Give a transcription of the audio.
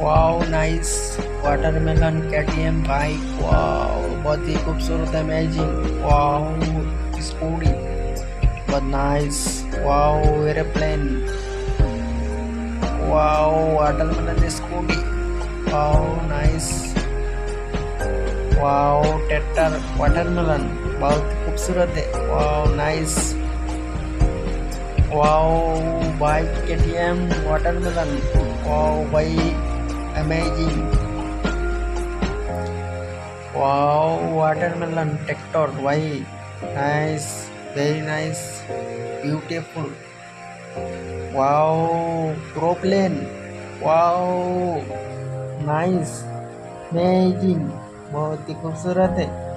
Wow nice. Watermelon KTM bike, wow बहुत ही खूबसूरत amazing. Wow scooty बहुत nice. Wow aeroplane, wow watermelon scooty, wow nice. Wow tractor watermelon बहुत खूबसूरत है। Wow nice. Wow bike KTM watermelon, wow भाई amazing. Wow watermelon tractor भाई nice, very nice, beautiful. Wow aeroplane, wow nice, amazing, बहुत ही खूबसूरत है।